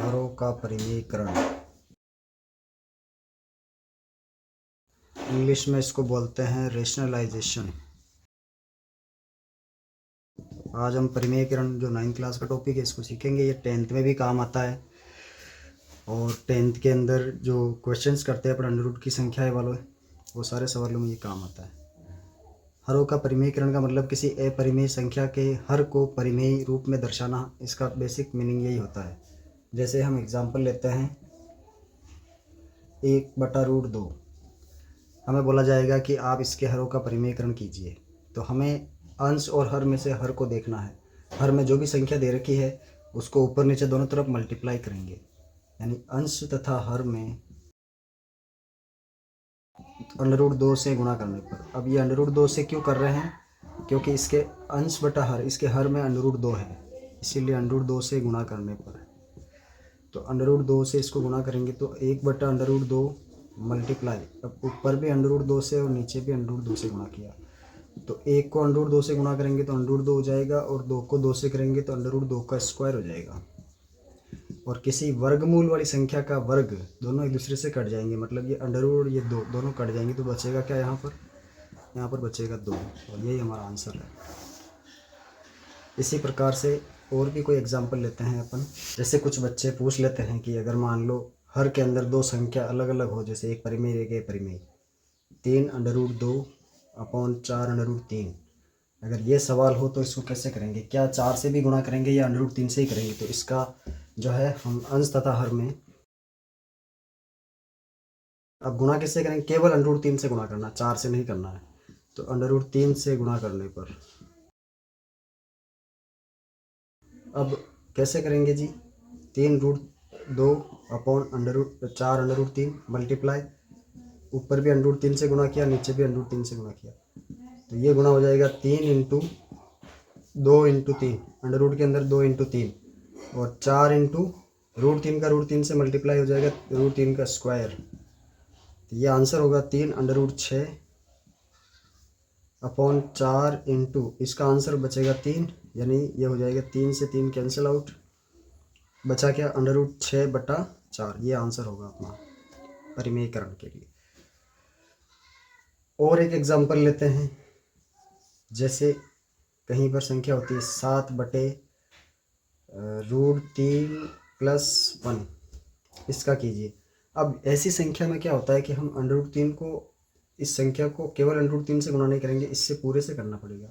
हरों का परिमेयकरण। इंग्लिश में इसको बोलते हैं रेशनलाइजेशन। आज हम परिमेयकरण जो 9th क्लास का टॉपिक है इसको सीखेंगे। ये 10th में भी काम आता है और 10th के अंदर जो क्वेश्चंस करते हैं पर अंडर रूट की संख्या है वालों, वो सारे सवालों में ये काम आता है। हरों का परिमेयकरण का मतलब किसी अपरिमेय संख्या के हर को परिमेय रूप में दर्शाना। इसका बेसिक मीनिंग यही होता है। जैसे हम एग्जाम्पल लेते हैं 1/√2। हमें बोला जाएगा कि आप इसके हरों का परिमेयकरण कीजिए, तो हमें अंश और हर में से हर को देखना है। हर में जो भी संख्या दे रखी है उसको ऊपर नीचे दोनों तरफ मल्टीप्लाई करेंगे, यानी अंश तथा हर में √2 से गुणा करने पर। अब ये √2 से क्यों कर रहे हैं? क्योंकि इसके अंश बटा हर, इसके हर में √2 है, इसीलिए √2 से गुणा करने पर। तो √2 से इसको गुणा करेंगे तो 1/√2 मल्टीप्लाई, अब ऊपर भी √2 से और नीचे भी √2 से गुणा किया, तो 1 को √2 से गुणा करेंगे तो √2 हो जाएगा और 2 को 2 से करेंगे तो √2 का स्क्वायर हो जाएगा। और किसी वर्गमूल वाली संख्या का वर्ग दोनों एक दूसरे से कट जाएंगे, मतलब ये अंडर ये दोनों कट जाएंगे, तो बचेगा क्या यहाँ पर बचेगा 2, और यही हमारा आंसर है। इसी प्रकार से और भी कोई एग्जांपल लेते हैं अपन। जैसे कुछ बच्चे पूछ लेते हैं कि अगर मान लो हर के अंदर दो संख्या अलग अलग हो, जैसे एक परिमेय एक अपरिमेय, 3√2/4√3। अगर ये सवाल हो तो इसको कैसे करेंगे? क्या 4 से भी गुणा करेंगे या √3 से ही करेंगे? तो इसका जो है हम अंश तथा हर में अब गुणा किससे करेंगे? केवल √3 से गुणा करना, 4 से नहीं करना है। तो √3 से गुणा करने पर अब कैसे करेंगे जी? 3√2/4√3 मल्टीप्लाई, ऊपर भी √3 से गुणा किया, नीचे भी √3 से गुणा किया, तो ये गुणा हो जाएगा 3 × 2 × 3, अंडर रूट के अंदर 2 × 3, और 4 × √3 का √3 से मल्टीप्लाई हो जाएगा √3 का स्क्वायर। तो ये आंसर होगा 3√6/4 × इसका आंसर बचेगा 3, यानी ये हो जाएगा 3 से 3 कैंसिल आउट, बचा क्या? √6/4। ये आंसर होगा अपना परिमेयकरण के लिए। और एक एग्जांपल लेते हैं। जैसे कहीं पर संख्या होती है 7/√3+1, इसका कीजिए। अब ऐसी संख्या में क्या होता है कि हम √3 को, इस संख्या को केवल √3 से गुणा नहीं करेंगे, इससे पूरे से करना पड़ेगा,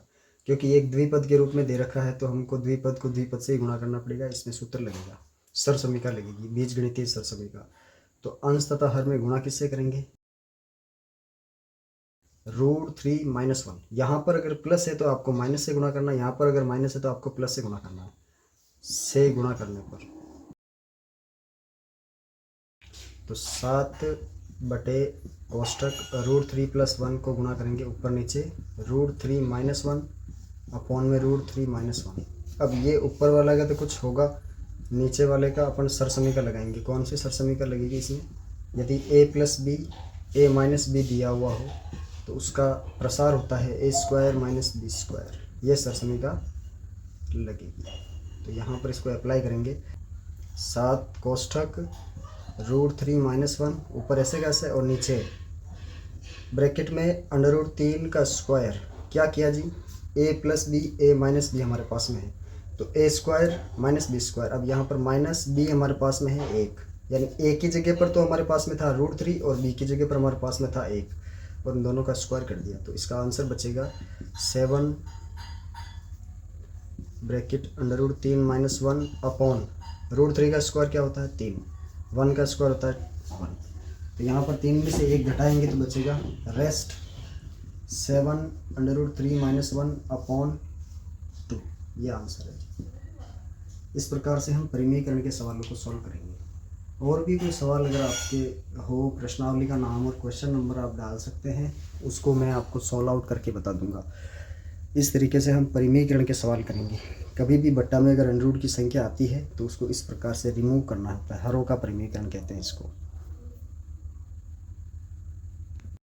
क्योंकि एक द्विपद के रूप में दे रखा है, तो हमको द्विपद को द्विपद से ही गुणा करना पड़ेगा। इसमें सूत्र लगेगा, सरसमीका लगेगी, बीजगणितीय सरसमीका। तो अंश तथा हर में गुणा किससे करेंगे? √3-1। यहाँ पर अगर प्लस है तो आपको माइनस से गुणा करना है, यहाँ पर अगर माइनस है तो आपको प्लस से गुणा करना है। से गुणा करने पर तो 7/कोष्ठक √3+1 को गुणा करेंगे ऊपर नीचे, √3-1/√3-1। अब ये ऊपर वाला का तो कुछ होगा, नीचे वाले का अपन सरसमीका लगाएंगे। कौन सी सरसमीका लगेगी इसमें? यदि a + b a - b दिया हुआ हो तो उसका प्रसार होता है a² - b², ये सरसमीका लगेगी। तो यहाँ पर इसको अप्लाई करेंगे। 7 कोष्ठक √3-1, ऊपर ऐसे कैसे और नीचे ब्रैकेट में √3 का स्क्वायर। क्या किया जी? a + b a - b हमारे पास में है, तो a² - b²। अब यहाँ पर -b हमारे पास में है 1, यानी a की जगह पर तो हमारे पास में था √3 और b की जगह पर हमारे पास में था 1, और इन दोनों का स्क्वायर कर दिया, तो इसका आंसर बचेगा 7 ब्रैकेट √3-1/√3 का स्क्वायर क्या होता है? 3, 1 का स्क्वायर होता है 1। तो यहाँ पर 3 में से 1 घटाएंगे तो बचेगा रेस्ट 7√3-1/2। ये आंसर है। इस प्रकार से हम परिमेयकरण के सवालों को सॉल्व करेंगे। और भी कोई सवाल अगर आपके हो, प्रश्नावली का नाम और क्वेश्चन नंबर आप डाल सकते हैं, उसको मैं आपको सॉल्व आउट करके बता दूंगा। इस तरीके से हम परिमेयकरण के सवाल करेंगे। कभी भी बट्टा में अगर अंडर रूट की संख्या आती है तो उसको इस प्रकार से रिमूव करना होता है। हरों का परिमेयकरण कहते हैं इसको।